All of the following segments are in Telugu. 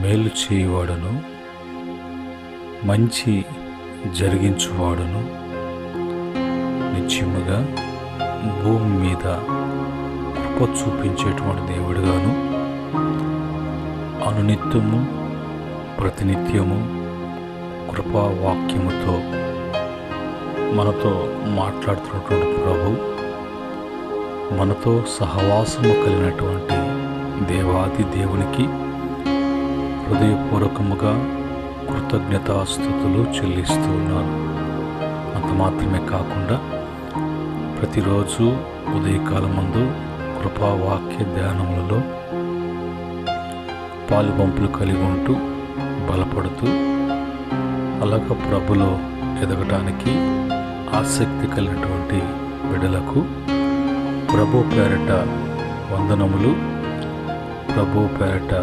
మేలు చేయువాడును, మంచి జరిగించువాడును, నిత్యముగా భూమి మీద కృప చూపించేటువంటి దేవుడుగాను, అనునిత్యము ప్రతినిత్యము కృపావాక్యముతో మనతో మాట్లాడుతున్నటువంటి ప్రభు, మనతో సహవాసము కలిగినటువంటి దేవాది దేవునికి హృదయపూర్వకముగా కృతజ్ఞతాస్తుతులు చెల్లిస్తూ ఉన్నాను. అంత మాత్రమే కాకుండా ప్రతిరోజు ఉదయకాలమందు కృపావాక్య ధ్యానములలో పాలుబంపులు కలిగి ఉంటూ బలపడుతూ అలాగ ప్రభులో ఎదగటానికి ఆసక్తి కలిగినటువంటి బిడ్డలకు ప్రభు పేరట వందనములు, ప్రభు పేరట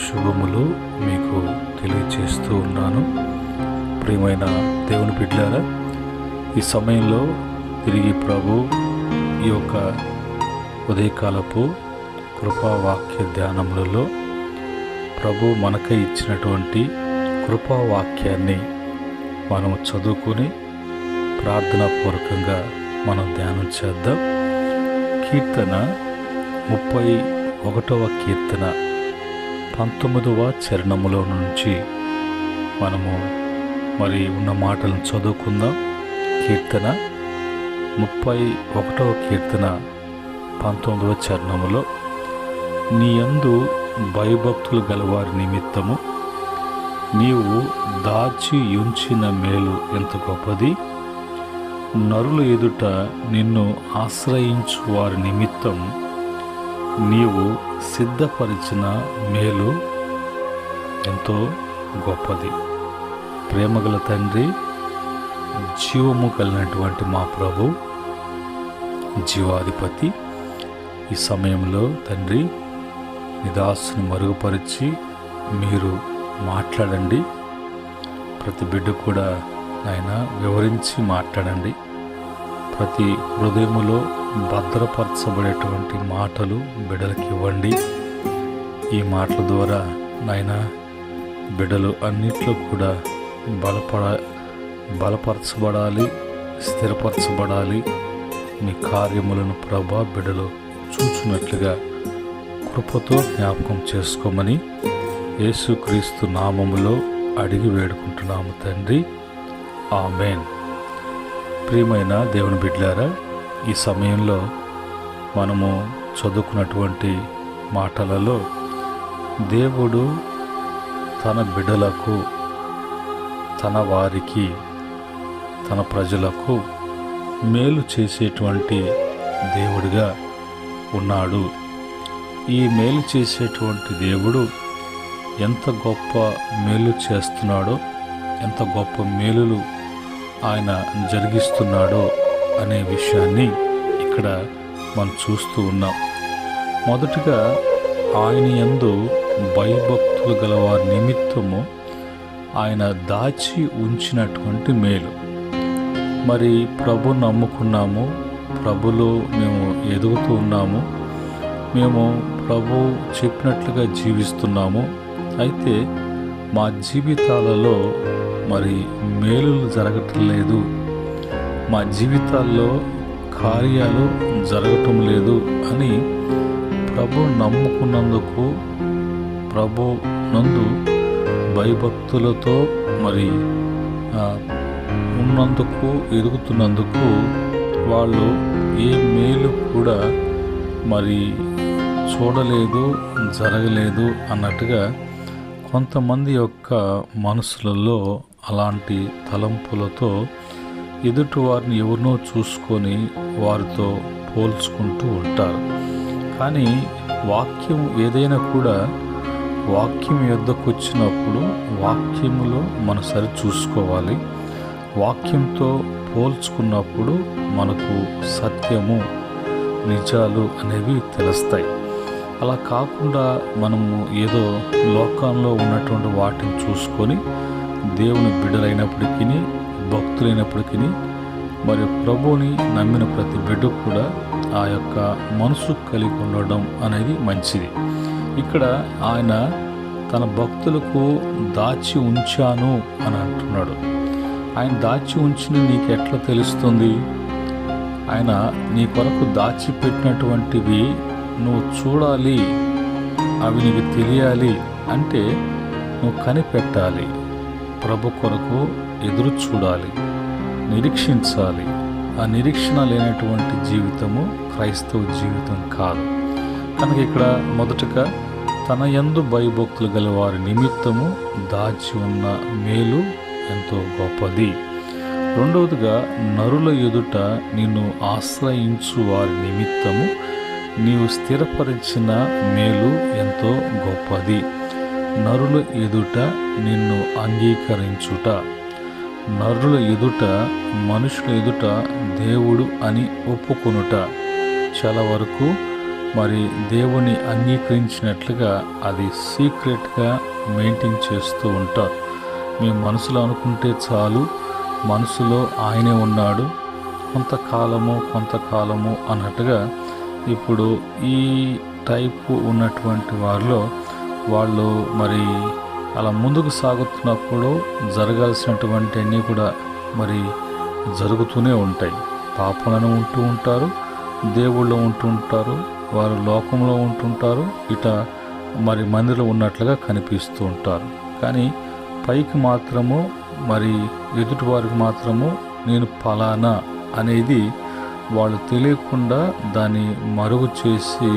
శుభములు మీకు తెలియచేస్తూ ఉన్నాను. ప్రియమైన దేవుని బిడ్డలారా, ఈ సమయంలో తిరిగి ప్రభు ఈ యొక్క ఉదయకాలపు కృపావాక్య ధ్యానములలో ప్రభు మనకై ఇచ్చినటువంటి కృపావాక్యాన్ని మనం చదువుకుని ప్రార్థనాపూర్వకంగా మనం ధ్యానం చేద్దాం. కీర్తన 31వ కీర్తన 19వ చరణములో నుంచి మనము మరి ఉన్న మాటలను చదువుకుందాం. కీర్తన 31వ కీర్తన 19వ చరణములో, నీ యందు భయభక్తులు గలవారి నిమిత్తము నీవు దాచి ఉంచిన మేలు ఎంత గొప్పది, నరుల ఎదుట నిన్ను ఆశ్రయించు వారి నిమిత్తం నీవు సిద్ధపరిచిన మేలు ఎంతో గొప్పది. ప్రేమగల తండ్రి, జీవము కలిగినటువంటి మా ప్రభు, జీవాధిపతి, ఈ సమయంలో తండ్రి నీ దాసుని మరుగుపరిచి మీరు మాట్లాడండి. ప్రతి బిడ్డ కూడా ఆయన వివరించి మాట్లాడండి. ప్రతి హృదయములో భద్రపరచబడేటువంటి మాటలు బిడ్డలకు ఇవ్వండి. ఈ మాటల ద్వారా నాయన బిడ్డలు అన్నిట్లో కూడా బలపరచబడాలి, స్థిరపరచబడాలి. మీ కార్యములను ప్రభా బిడ్డలు చూచున్నట్లుగా కృపతో జ్ఞాపకం చేసుకోమని యేసుక్రీస్తు నామములో అడిగి వేడుకుంటున్నాము తండ్రి, ఆమేన్. ప్రియమైన దేవుని బిడ్డలారా, ఈ సమయంలో మనము చదువుకున్నటువంటి మాటలలో దేవుడు తన బిడ్డలకు, తన వారికి, తన ప్రజలకు మేలు చేసేటువంటి దేవుడిగా ఉన్నాడు. ఈ మేలు చేసేటువంటి దేవుడు ఎంత గొప్ప మేలు చేస్తున్నాడో, ఎంత గొప్ప మేలులు ఆయన జరిగిస్తున్నాడో అనే విషయాన్ని ఇక్కడ మనం చూస్తూ ఉన్నాం. మొదటిగా ఆయన యందు భయభక్తులు గలవారి నిమిత్తము ఆయన దాచి ఉంచినటువంటి మేలు. మరి ప్రభు నమ్ముకున్నాము, ప్రభులో మేము ఎదుగుతూ ఉన్నాము, మేము ప్రభు చెప్పినట్లుగా జీవిస్తున్నాము. అయితే మా జీవితాలలో మరి మేలులు జరగటం లేదు, మా జీవితాల్లో కార్యాలు జరగటం లేదు అని ప్రభు నమ్ముకున్నందుకు, ప్రభు నందు భయభక్తులతో మరి ఉన్నందుకు, ఎదుగుతున్నందుకు వాళ్ళు ఏ మేలు కూడా మరి చూడలేదు, జరగలేదు అన్నట్టుగా కొంతమంది యొక్క మనసులలో అలాంటి తలంపులతో ఎదుటి వారిని ఎవరినో చూసుకొని వారితో పోల్చుకుంటూ ఉంటారు. కానీ వాక్యం ఏదైనా కూడా వాక్యం యొద్దకు వచ్చినప్పుడు వాక్యములో మనం సరి చూసుకోవాలి. వాక్యంతో పోల్చుకున్నప్పుడు మనకు సత్యము, నిజాలు అనేవి తెలుస్తాయి. అలా కాకుండా మనము ఏదో లోకంలో ఉన్నటువంటి వాటిని చూసుకొని దేవుని బిడ్డలైనప్పటికీ, భక్తులైనప్పటికీ, మరి ప్రభువుని నమ్మిన ప్రతి బిడ్డ కూడా ఆ యొక్క మనసు కలిగి ఉండడం అనేది మంచిది. ఇక్కడ ఆయన తన భక్తులకు దాచి ఉంచాను అని అంటున్నాడు. ఆయన దాచి ఉంచిన నీకు ఎట్లా తెలుస్తుంది? ఆయన నీ కొరకు దాచిపెట్టినటువంటివి నువ్వు చూడాలి, అవి నీకు తెలియాలి అంటే నువ్వు కనిపెట్టాలి. ప్రభు కొరకు ఎదురు చూడాలి, నిరీక్షించాలి. ఆ నిరీక్షణ లేనటువంటి జీవితము క్రైస్తవ జీవితం కాదు. కనుక ఇక్కడ మొదటగా తన యందు భయభక్తులు గల వారి నిమిత్తము దాచి ఉన్న మేలు ఎంతో గొప్పది. రెండవదిగా నరుల ఎదుట నిన్ను ఆశ్రయించు వారి నిమిత్తము నీవు స్థిరపరిచిన మేలు ఎంతో గొప్పది. నరుల ఎదుట నిన్ను అంగీకరించుట, నరుల ఎదుట, మనుషుల ఎదుట దేవుడు అని ఒప్పుకొనుట, చాలా వరకు మరి దేవుని అంగీకరించినట్లుగా అది సీక్రెట్గా మెయింటైన్ చేస్తూ ఉంటారు. మీ మనసులో అనుకుంటే చాలు, మనసులో ఆయనే ఉన్నాడు, కొంతకాలము అన్నట్టుగా. ఇప్పుడు ఈ టైపు ఉన్నటువంటి వారిలో వాళ్ళు మరి అలా ముందుకు సాగుతున్నప్పుడు జరగాల్సినటువంటి అన్నీ కూడా మరి జరుగుతూనే ఉంటాయి. పాపలను ఉంటూ ఉంటారు, దేవుళ్ళు ఉంటూ ఉంటారు, వారు లోకంలో ఉంటుంటారు, ఇట మరి మందిలో ఉన్నట్లుగా కనిపిస్తూ ఉంటారు. కానీ పైకి మాత్రము మరి ఎదుటి వారికి మాత్రము నేను ఫలానా అనేది వాళ్ళు తెలియకుండా దాన్ని మరుగు చేసి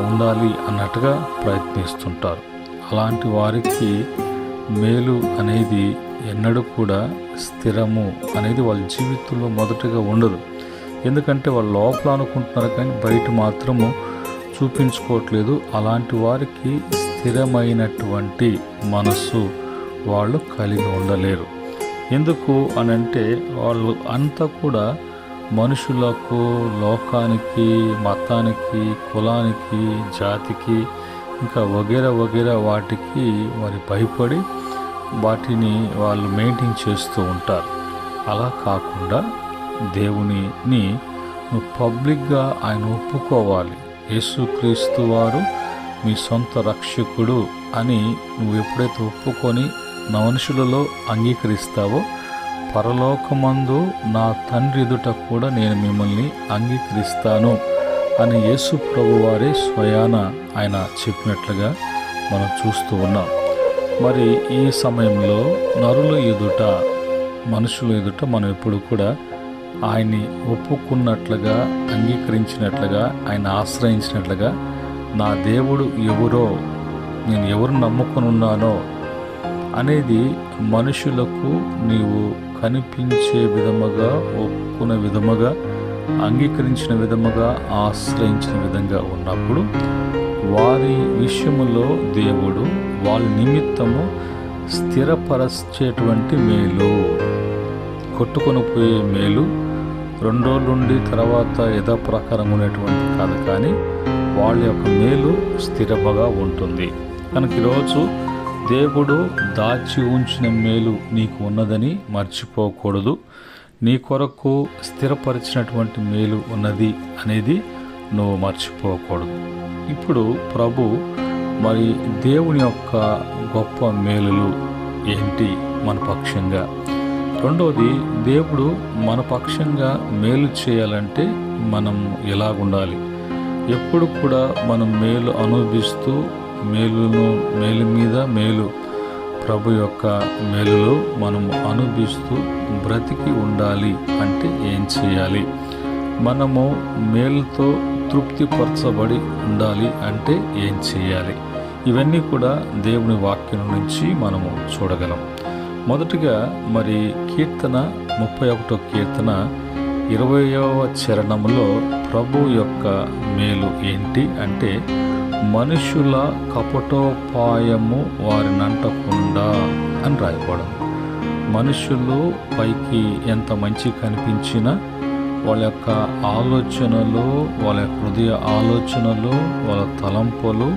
ఉండాలి అన్నట్టుగా ప్రయత్నిస్తుంటారు. అలాంటి వారికి మేలు అనేది ఎన్నడూ కూడా స్థిరము అనేది వాళ్ళ జీవితంలో మొదటగా ఉండదు. ఎందుకంటే వాళ్ళు లోపల అనుకుంటున్నారు కానీ బయట మాత్రము చూపించుకోవట్లేదు. అలాంటి వారికి స్థిరమైనటువంటి మనస్సు వాళ్ళు కలిగి ఉండలేరు. ఎందుకు అనంటే వాళ్ళు అంతా కూడా మనుషులకు, లోకానికి, మతానికి, కులానికి, జాతికి, ఇంకా వగేరా వాటికి వారి భయపడి వాటిని వాళ్ళు మెయింటైన్ చేస్తూ ఉంటారు. అలా కాకుండా దేవుని నువ్వు పబ్లిక్గా ఆయన ఒప్పుకోవాలి. యేసుక్రీస్తు వారు మీ సొంత రక్షకుడు అని నువ్వు ఎప్పుడైతే ఒప్పుకొని నా మనుషులలో అంగీకరిస్తావో, పరలోకమందు నా తండ్రి ఎదుట కూడా నేను మిమ్మల్ని అంగీకరిస్తాను అని యేసు ప్రభు వారే స్వయాన ఆయన చెప్పినట్లుగా మనం చూస్తూ ఉన్నాం. మరి ఈ సమయంలో నరుల ఎదుట, మనుషుల ఎదుట మనం ఎప్పుడు కూడా ఆయన్ని ఒప్పుకున్నట్లుగా, అంగీకరించినట్లుగా, ఆయన ఆశ్రయించినట్లుగా, నా దేవుడు ఎవరో, నేను ఎవరు నమ్ముకొని ఉన్నానో అనేది మనుషులకు నీవు కనిపించే విధముగా, ఒప్పుకునే విధముగా, అంగీకరించిన విధముగా, ఆశ్రయించిన విధంగా ఉన్నప్పుడు వారి విషయములో దేవుడు వాళ్ళ నిమిత్తము స్థిరపరచేటువంటి మేలు, కొట్టుకొని పోయే మేలు 2 రోజుల నుండి తర్వాత యథాప్రకారం ఉండేటువంటి కాదు, కానీ వాళ్ళ యొక్క మేలు స్థిరముగా ఉంటుంది. కనుక ఈరోజు దేవుడు దాచి ఉంచిన మేలు నీకు ఉన్నదని మర్చిపోకూడదు. నీ కొరకు స్థిరపరిచినటువంటి మేలు ఉన్నది అనేది నువ్వు మర్చిపోకూడదు. ఇప్పుడు ప్రభు మరి దేవుని యొక్క గొప్ప మేలులు ఏంటి మన పక్షంగా? రెండవది, దేవుడు మన పక్షంగా మేలు చేయాలంటే మనం ఎలాగుండాలి? ఎప్పుడు కూడా మనం మేలు అనుభవిస్తూ, మేలు మీద మేలు, ప్రభు యొక్క మేలులో మనము అనుభవిస్తూ బ్రతికి ఉండాలి అంటే ఏం చేయాలి? మనము మేలుతో తృప్తిపరచబడి ఉండాలి అంటే ఏం చేయాలి? ఇవన్నీ కూడా దేవుని వాక్యం నుంచి మనము చూడగలం. మొదటిగా మరి కీర్తన 31వ కీర్తన 20వ చరణంలో ప్రభు యొక్క మేలు ఏంటి అంటే, మనుషుల కపటోపాయము వారినంటకుండా అని రాయబడం. మనుషులు పైకి ఎంత మంచి కనిపించినా వాళ్ళ యొక్క ఆలోచనలు, వాళ్ళ హృదయ ఆలోచనలు, వాళ్ళ తలంపులు,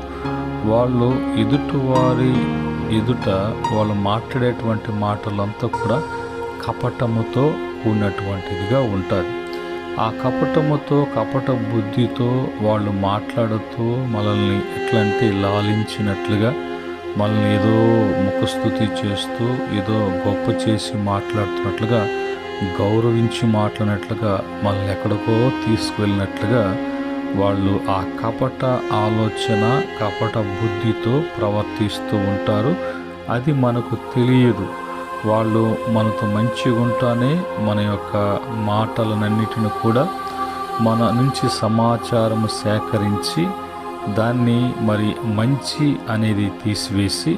వాళ్ళు ఎదుటివారి ఎదుట వాళ్ళు మాట్లాడేటువంటి మాటలంతా కూడా కపటముతో కూడినటువంటిదిగా ఉంటుంది. ఆ కపటముతో, కపట బుద్ధితో వాళ్ళు మాట్లాడుతూ మనల్ని ఎట్లంటే లాలించినట్లుగా, మనల్ని ఏదో ముఖస్తుతి చేస్తూ ఏదో గొప్ప చేసి మాట్లాడుతున్నట్లుగా, గౌరవించి మాట్లాడినట్లుగా, మనల్ని ఎక్కడికో తీసుకువెళ్ళినట్లుగా వాళ్ళు ఆ కపట ఆలోచన, కపట బుద్ధితో ప్రవర్తిస్తూ ఉంటారు. అది మనకు తెలియదు. వాళ్ళు మనతో మంచిగా ఉంటానే మన యొక్క మాటలనన్నిటిని కూడా మన నుంచి సమాచారం సేకరించి దాన్ని మరి మంచి అనేది తీసివేసి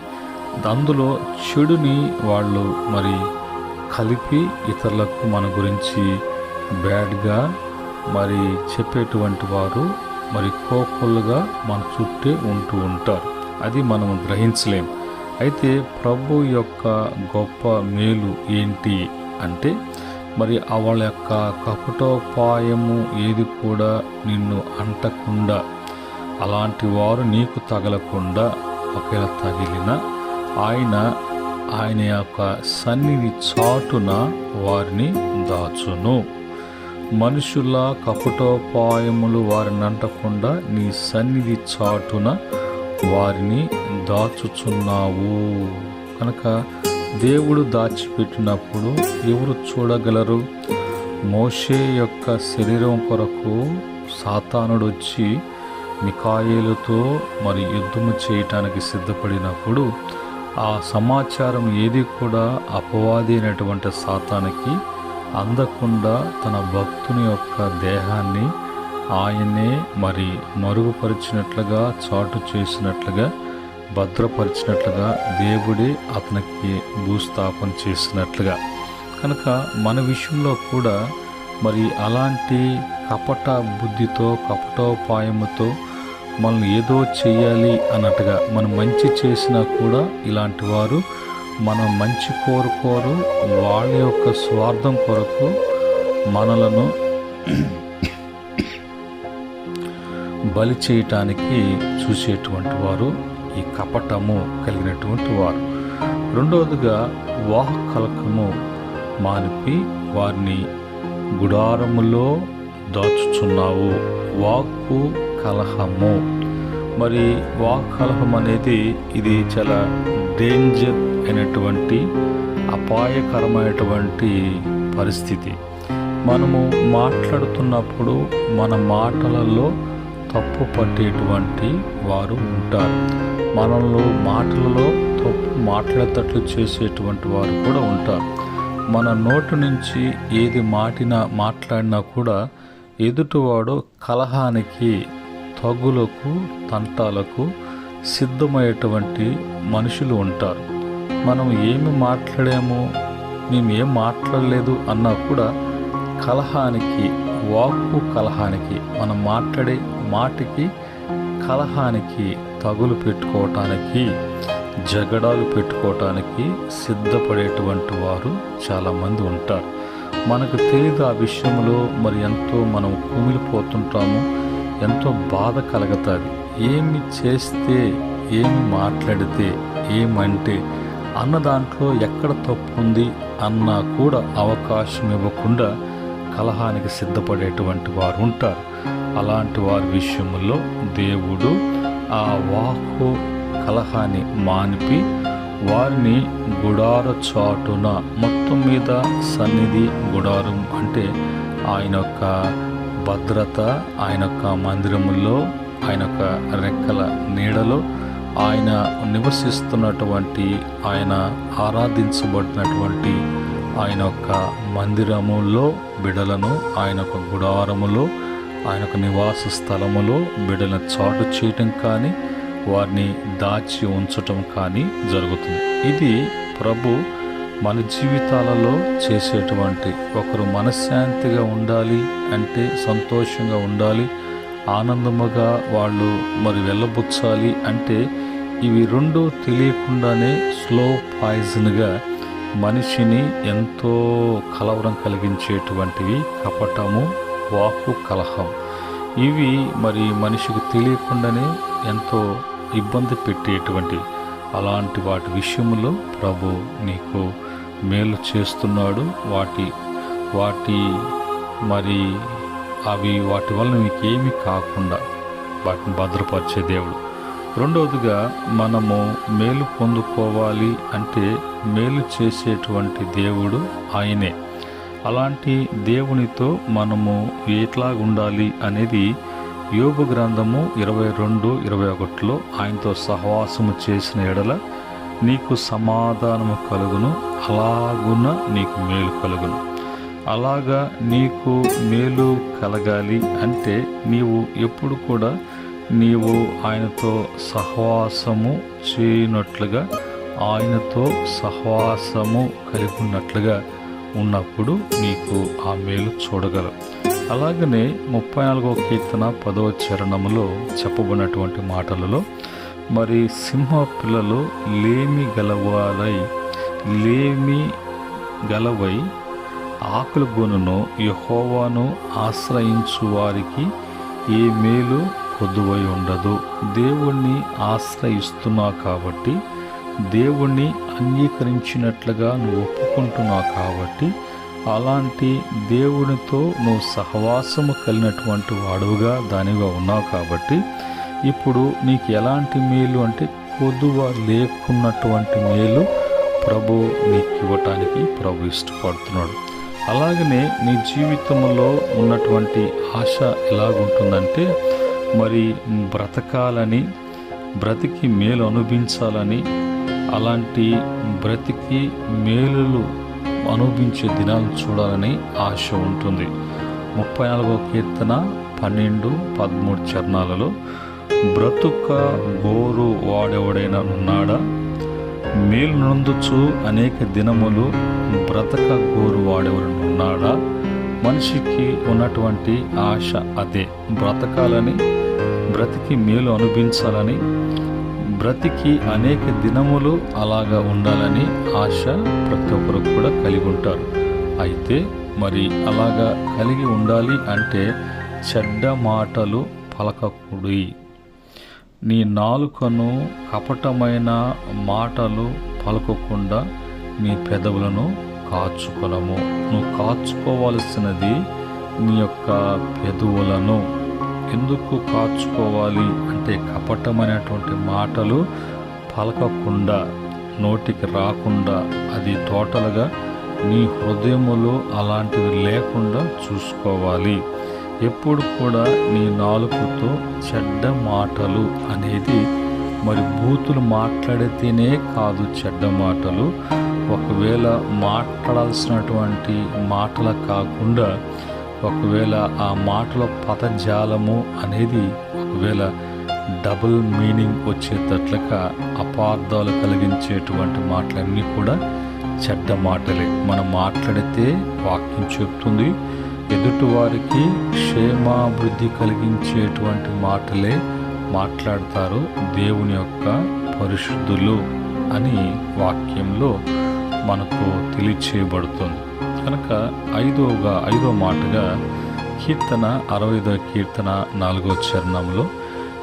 అందులో చెడుని వాళ్ళు మరి కలిపి ఇతరులకు మన గురించి బ్యాడ్గా మరి చెప్పేటువంటి వారు మరి కోకొల్లుగా మన చుట్టే ఉంటూ ఉంటారు. అది మనం గ్రహించలేం. అయితే ప్రభు యొక్క గొప్ప మేలు ఏంటి అంటే మరి వాళ్ళ యొక్క కపటోపాయము ఏది కూడా నిన్ను అంటకుండా, అలాంటి వారు నీకు తగలకుండా, ఒకవేళ తగిలిన ఆయన యొక్క సన్నిధి చాటున వారిని దాచును. మనుషుల కపటోపాయములు వారిని అంటకుండా నీ సన్నిధి చాటున వారిని దాచుచున్నావు. కనుక దేవుడు దాచిపెట్టినప్పుడు ఎవరు చూడగలరు? మోషే యొక్క శరీరం కొరకు సాతానుడు వచ్చి మికాయేలుతో మరి యుద్ధము చేయటానికి సిద్ధపడినప్పుడు ఆ సమాచారం ఏది కూడా అపవాది అయినటువంటి సాతానికి అందకుండా తన భక్తుని యొక్క దేహాన్ని ఆయనే మరి మరుగుపరిచినట్లుగా, చాటు చేసినట్లుగా, భద్రపరిచినట్లుగా, దేవుడే అతనికి భూస్థాపన చేసినట్లుగా. కనుక మన విషయంలో కూడా మరి అలాంటి కపట బుద్ధితో, కపటోపాయముతో మనల్ని ఏదో చెయ్యాలి అన్నట్టుగా మనం మంచి చేసినా కూడా ఇలాంటి వారు మనం మంచి కోరుకోరు. వాళ్ళ యొక్క స్వార్థం కొరకు మనలను బలి చేయటానికి చూసేటువంటి వారు ఈ కపటము కలిగినటువంటి వారు. రెండవదిగా వాక్కలకము మానిపి వారిని గుడారములో దాచుచున్నావు. వాక్కు కలహము. మరి వాక్ కలహం అనేది ఇది చాలా డేంజర్ అయినటువంటి అపాయకరమైనటువంటి పరిస్థితి. మనము మాట్లాడుతున్నప్పుడు మన మాటలలో తప్పు పట్టేటువంటి వారు ఉంటారు. మనలో మాటలలో తప్పు మాట్లాడేటట్లు చేసేటువంటి వారు కూడా ఉంటారు. మన నోటి నుంచి ఏది మాట్లాడినా కూడా ఎదుటివాడు కలహానికి, తగులకు, తంటాలకు సిద్ధమయ్యేటువంటి మనుషులు ఉంటారు. మనం ఏమి మాట్లాడామో, మేము ఏం మాట్లాడలేదు అన్నా కూడా కలహానికి, వాక్కు కలహానికి, మనం మాట్లాడే మాటకి కలహానికి, తగులు పెట్టుకోవటానికి, జగడాలు పెట్టుకోవటానికి సిద్ధపడేటువంటి వారు చాలామంది ఉంటారు. మనకు తెలియదు ఆ విషయంలో మరి ఎంతో మనం కుమిలిపోతుంటాము, ఎంతో బాధ కలుగుతుంది. ఏమి చేస్తే, ఏమి మాట్లాడితే, ఏమంటే అన్న దాంట్లో ఎక్కడ తప్పు ఉంది అన్నా కూడా అవకాశం ఇవ్వకుండా కలహానికి సిద్ధపడేటువంటి వారు ఉంటారు. అలాంటి వారి విషయంలో దేవుడు ఆ వాక్కు కలహాన్ని మానిపి వారిని గుడార చాటున, మొత్తం మీద సన్నిధి గుడారం అంటే ఆయన యొక్క భద్రత, ఆయన యొక్క మందిరములో, ఆయన యొక్క రెక్కల నీడలో ఆయన నివసిస్తున్నటువంటి, ఆయన ఆరాధించబడినటువంటి ఆయన యొక్క మందిరములో బిడలను, ఆయన యొక్క గుడారములో, ఆయన యొక్క నివాస స్థలములో బిడలను చాటు చేయటం కానీ, వారిని దాచి ఉంచటం కానీ జరుగుతుంది. ఇది ప్రభు మన జీవితాలలో చేసేటువంటి, ఒకరు మనశ్శాంతిగా ఉండాలి అంటే, సంతోషంగా ఉండాలి, ఆనందముగా వాళ్ళు మరి వెళ్ళబుచ్చాలి అంటే, ఇవి రెండు తెలియకుండానే స్లో పాయిజన్గా మనిషిని ఎంతో కలవరం కలిగించేటువంటివి కపటము, వాక్కు కలహం. ఇవి మరి మనిషికి తెలియకుండానే ఎంతో ఇబ్బంది పెట్టేటువంటివి. అలాంటి వాటి విషయంలో ప్రభు నీకు మేలు చేస్తున్నాడు. వాటి మరి వాటి వల్ల నీకేమీ కాకుండా వాటిని భద్రపరిచే దేవుడు. రెండవదిగా మనము మేలు పొందుకోవాలి అంటే మేలు చేసేటువంటి దేవుడు ఆయనే. అలాంటి దేవునితో మనము ఎట్లాగుండాలి అనేది యోబు గ్రంథము 22:21లో ఆయనతో సహవాసము చేసిన ఎడల నీకు సమాధానము కలుగును, అలాగున నీకు మేలు కలుగును. అలాగా నీకు మేలు కలగాలి అంటే నీవు ఎప్పుడు కూడా నీవు ఆయనతో సహవాసము చేయనట్లుగా, ఆయనతో సహవాసము కలిగి ఉన్నట్లుగా ఉన్నప్పుడు నీకు ఆ మేలు చూడగలవు. అలాగనే 34వ కీర్తన 10వ చరణములో చెప్పబడినటువంటి మాటలలో మరి సింహ పిల్లలు లేమి గలవై ఆకుల గొనును యెహోవాను ఆశ్రయించు వారికి ఏ మేలు కొద్దువై ఉండదు. దేవుణ్ణి ఆశ్రయిస్తున్నావు కాబట్టి, దేవుణ్ణి అంగీకరించినట్లుగా నువ్వు ఒప్పుకుంటున్నావు కాబట్టి, అలాంటి దేవునితో నువ్వు సహవాసము కలిగినటువంటి వాడుగా దానిగా ఉన్నావు కాబట్టి ఇప్పుడు నీకు ఎలాంటి మేలు అంటే కొదువ లేకున్నటువంటి మేలు ప్రభు నీకు ఇవ్వటానికి ప్రభు ఇష్టపడుతున్నాడు. అలాగనే నీ జీవితంలో ఉన్నటువంటి ఆశ ఎలాగుంటుందంటే మరి బ్రతకాలని, బ్రతికి మేలు అనుభవించాలని, అలాంటి బ్రతికి మేలులు అనుభవించే దినాలను చూడాలని ఆశ ఉంటుంది. 34వ కీర్తన 12-13 చరణాలలో బ్రతుక గోరు వాడెవడైనా ఉన్నాడా, మేలు నొందుచు అనేక దినములు బ్రతక గోరు వాడెవడైనా ఉన్నాడా? మనిషికి ఉన్నటువంటి ఆశ అదే, బ్రతకాలని, బ్రతికి మేలు అనుభవించాలని, బ్రతికి అనేక దినములు అలాగా ఉండాలని ఆశ ప్రతి ఒక్కరు కూడా కలిగి ఉంటారు. అయితే మరి అలాగా కలిగి ఉండాలి అంటే చెడ్డ మాటలు పలకకూడదు. నీ నాలుకను కపటమైన మాటలు పలకకుండా నీ పెదవులను కాచుకొనము. నువ్వు కాచుకోవాల్సినది నీ యొక్క పెదవులను. ఎందుకు కాచుకోవాలి అంటే కపటమైనటువంటి మాటలు పలకకుండా, నోటికి రాకుండా, అది టోటల్గా నీ హృదయములో అలాంటివి లేకుండా చూసుకోవాలి. ఎప్పుడు కూడా నీ నాలుకతో చెడ్డ మాటలు అనేది మరి బూతులు మాట్లాడితేనే కాదు చెడ్డ మాటలు, ఒకవేళ మాట్లాడాల్సినటువంటి మాటలు కాకుండా ఒకవేళ ఆ మాటల పదజాలము అనేది ఒకవేళ డబుల్ మీనింగ్ వచ్చేటట్లుగా అపార్థాలు కలిగించేటువంటి మాటలన్నీ కూడా చెడ్డ మాటలే. మనం మాట్లాడితే వాక్యం చెప్తుంది ఎదుటివారికి క్షేమాభివృద్ధి కలిగించేటువంటి మాటలే మాట్లాడతారు దేవుని యొక్క పరిశుద్ధులు అని వాక్యంలో మనకు తెలియచేయబడుతుంది. కనుక ఐదో మాటగా కీర్తన 65వ కీర్తన 4వ చరణంలో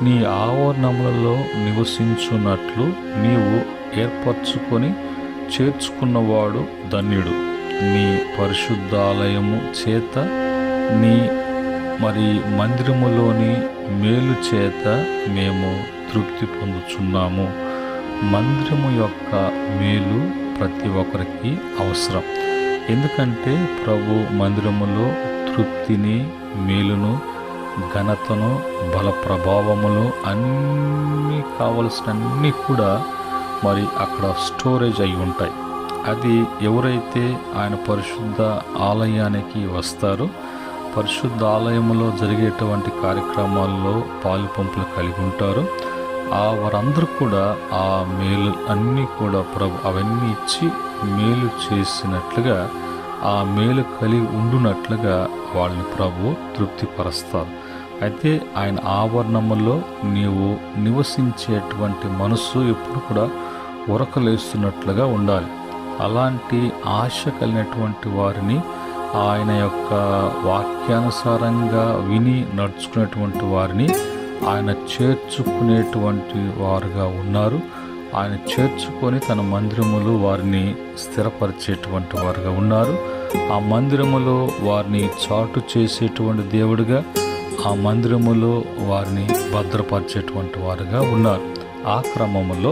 నీ ఆవరణములలో నివసించున్నట్లు నీవు ఏర్పరచుకొని చేర్చుకున్నవాడు ధన్యుడు. నీ పరిశుద్ధాలయము చేత నీ మరి మందిరములోని మేలు చేత మేము తృప్తి పొందుచున్నాము. మందిరము యొక్క మేలు ప్రతి ఒక్కరికి అవసరం. ఎందుకంటే ప్రభు మందిరములో తృప్తిని, మేలును, ఘనతను, బల ప్రభావములు అన్నీ కావలసిన అన్నీ కూడా మరి అక్కడ స్టోరేజ్ అయి ఉంటాయి. అది ఎవరైతే ఆయన పరిశుద్ధ ఆలయానికి వస్తారో, పరిశుద్ధ ఆలయంలో జరిగేటువంటి కార్యక్రమాల్లో పాలు పంపులు కలిగి ఉంటారో వారందరూ కూడా ఆ మేలు అన్నీ కూడా ప్రభు అవన్నీ ఇచ్చి మేలు చేసినట్లుగా, ఆ మేలు కలిగి ఉండునట్లుగా వాళ్ళని ప్రభు తృప్తిపరుస్తారు. అయితే ఆయన ఆవరణములో నీవు నివసించేటువంటి మనస్సు ఎప్పుడు కూడా ఉరకలేస్తున్నట్లుగా ఉండాలి. అలాంటి ఆశ కలిగినటువంటి వారిని ఆయన యొక్క వాక్యానుసారంగా విని నడుచుకునేటువంటి వారిని ఆయన చేర్చుకునేటువంటి వారుగా ఉన్నారు. ఆయన చేర్చుకొని తన మందిరములో వారిని స్థిరపరిచేటువంటి వారుగా ఉన్నారు. ఆ మందిరములో వారిని చాటు చేసేటువంటి దేవుడిగా, ఆ మందిరములో వారిని భద్రపరిచేటువంటి వారుగా ఉన్నారు. ఆ క్రమంలో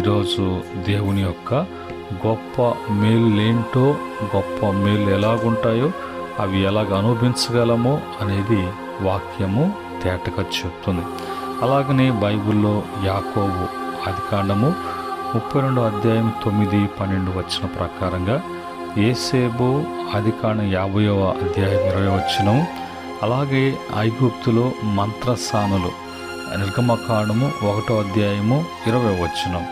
ఈరోజు దేవుని యొక్క గొప్ప మేళ్ళేంటో, గొప్ప మేళ్ళు ఎలాగుంటాయో, అవి ఎలాగ అనుభవించగలమో అనేది వాక్యము తేటగా చెప్తుంది. అలాగనే బైబిల్లో యాకోబు ఆదికాండము 32 అధ్యాయం 9-12 వచ్చిన ప్రకారంగా, యేసేబు ఆదికాండం 50వ అధ్యాయం 20 వచనం, అలాగే ఐగుప్తులో మంత్రసానులు నిర్గమకాండము 1వ అధ్యాయము 20వ వచనం,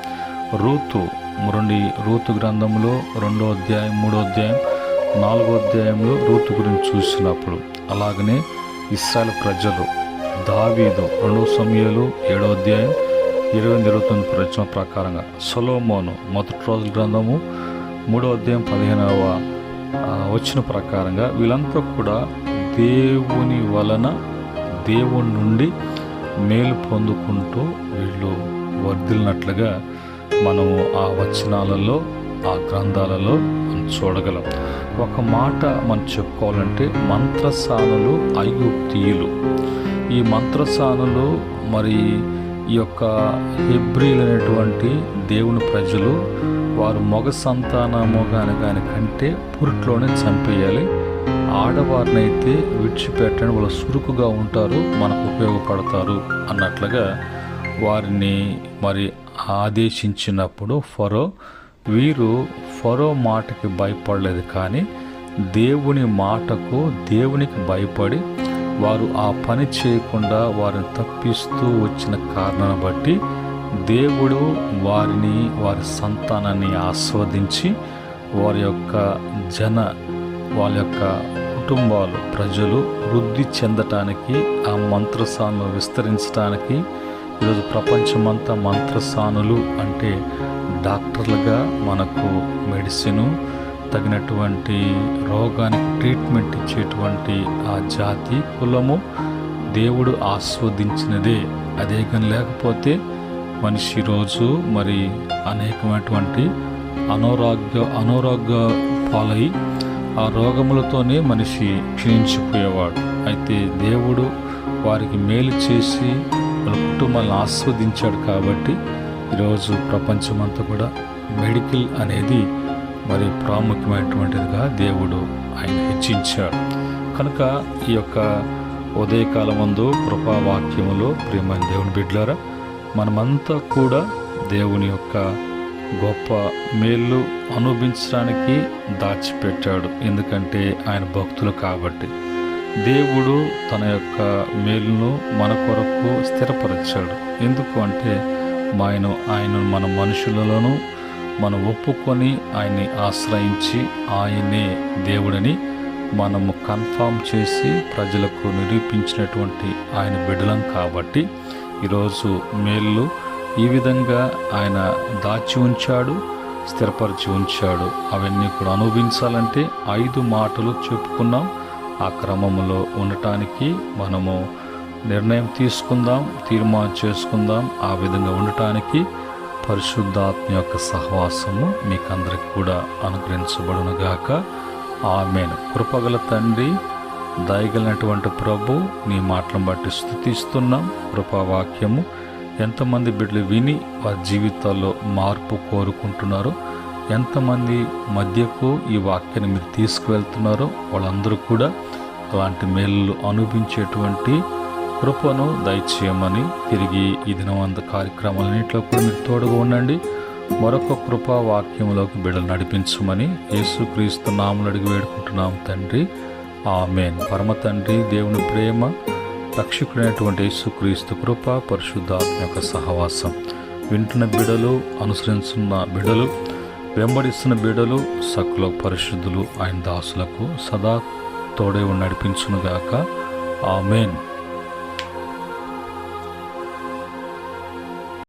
రూతు గ్రంథంలో 2వ అధ్యాయం 3వ అధ్యాయం 4వ అధ్యాయంలో రూతు గురించి చూసినప్పుడు, అలాగనే ఇశ్రాయేలు ప్రజలు దావీదు 2 సమూయేలు 7వ అధ్యాయం 20-29 వచనం ప్రకారంగా, సొలొమోను మొదటి రోజుల గ్రంథము 3వ అధ్యాయం 15వ వచనం ప్రకారంగా వీళ్ళంతా కూడా దేవుని వలన, దేవుని నుండి మేలు పొందుకుంటూ వీళ్ళు వర్ధిల్లినట్లుగా మనము ఆ వచనాలలో, ఆ గ్రంథాలలో చూడగలం. ఒక మాట మనం చెప్పుకోవాలంటే, మంత్రసానులు ఐగుప్తీయులు. ఈ మంత్రసానులు మరి ఈ యొక్క హెబ్రీలైనటువంటి దేవుని ప్రజలు, వారు మగ సంతానము కానీ కంటే పురిట్లోనే చంపేయాలి, ఆడవారినైతే విడిచిపెట్టండి, వాళ్ళు సురుకుగా ఉంటారు, మనకు ఉపయోగపడతారు అన్నట్లుగా వారిని మరి ఆదేశించినప్పుడు వీరు ఫరో మాటకి భయపడలేదు, కానీ దేవుని మాటకు, దేవునికి భయపడి వారు ఆ పని చేయకుండా వారిని తప్పిస్తూ వచ్చిన కారణాన్ని బట్టి దేవుడు వారి సంతానాన్ని ఆస్వాదించి వాళ్ళ యొక్క కుటుంబాలు, ప్రజలు వృద్ధి చెందటానికి, ఆ మంత్రసానులు విస్తరించడానికి ఈరోజు ప్రపంచమంతా మంత్రసానులు అంటే డాక్టర్లుగా మనకు మెడిసిను, తగినటువంటి రోగానికి ట్రీట్మెంట్ ఇచ్చేటువంటి ఆ జాతి, కులము దేవుడు ఆస్వాదించినదే. అదే కానీ లేకపోతే మనిషి ఈరోజు మరి అనేకమైనటువంటి అనారోగ్య పాలై ఆ రోగములతోనే మనిషి క్షీణించిపోయేవాడు. అయితే దేవుడు వారికి మేలు చేసి వాళ్ళ కుటుంబాలను ఆస్వాదించాడు కాబట్టి ఈరోజు ప్రపంచమంతా కూడా మెడికల్ అనేది మరి ప్రాముఖ్యమైనటువంటిదిగా దేవుడు ఆయన హెచ్చించాడు. కనుక ఈ యొక్క ఉదయకాలమందు కృపావాక్యములో ప్రియమైన దేవుని బిడ్డలారా, మనమంతా కూడా దేవుని యొక్క గొప్ప మేళ్ళు అనుభవించడానికి దాచిపెట్టాడు. ఎందుకంటే ఆయన భక్తులు కాబట్టి. దేవుడు తన యొక్క మేలును మన కొరకు స్థిరపరిచాడు. ఎందుకు అంటే ఆయన మన మనుషులలోనూ మనం ఒప్పుకొని ఆయన్ని ఆశ్రయించి ఆయనే దేవుడని మనము కన్ఫామ్ చేసి ప్రజలకు నిరూపించినటువంటి ఆయన బిడ్డలం కాబట్టి ఈరోజు మేళ్ళు ఈ విధంగా ఆయన దాచి ఉంచాడు, స్థిరపరిచి ఉంచాడు. అవన్నీ కూడా అనుభవించాలంటే 5 మాటలు చెప్పుకున్నాం. ఆ క్రమంలో ఉండటానికి మనము నిర్ణయం తీసుకుందాం, తీర్మానం చేసుకుందాం. ఆ విధంగా ఉండటానికి పరిశుద్ధాత్మ యొక్క సహవాసము మీకందరికి కూడా అనుగ్రహించబడునుగాక. ఆమేన్. కృపగల తండ్రి, దయగలిగినటువంటి ప్రభు, నీ మాటలను బట్టి స్తుతిస్తున్నాం. కృపావాక్యము ఎంతమంది బిడ్డలు విని వారి జీవితాల్లో మార్పు కోరుకుంటున్నారో, ఎంతమంది మధ్యకు ఈ వాక్యాన్ని మీరు తీసుకువెళ్తున్నారో వాళ్ళందరూ కూడా అలాంటి మేలు అనుభవించేటువంటి కృపను దయచేయమని, తిరిగి ఈ దినవంత కార్యక్రమాలన్నింటిలో కూడా మీరు తోడుగా ఉండండి. మరొక కృపా వాక్యంలోకి బిడ్డలు నడిపించమని యేసుక్రీస్తు నామములో అడిగి వేడుకుంటున్నాం తండ్రి. ఆమేన్. పరమ తండ్రి దేవుని ప్రేమ, రక్షకుడైనటువంటి యేసుక్రీస్తు కృప, పరిశుద్ధాత్మ యొక్క సహవాసం వింటున్న బిడ్డలు, అనుసరిస్తున్న బిడ్డలు, వెంబడిస్తున్న బిడ్డలు, సకల పరిశుద్ధులు ఆయన దాసులకు సదా తోడే నడిపించునుగాక. ఆమేన్.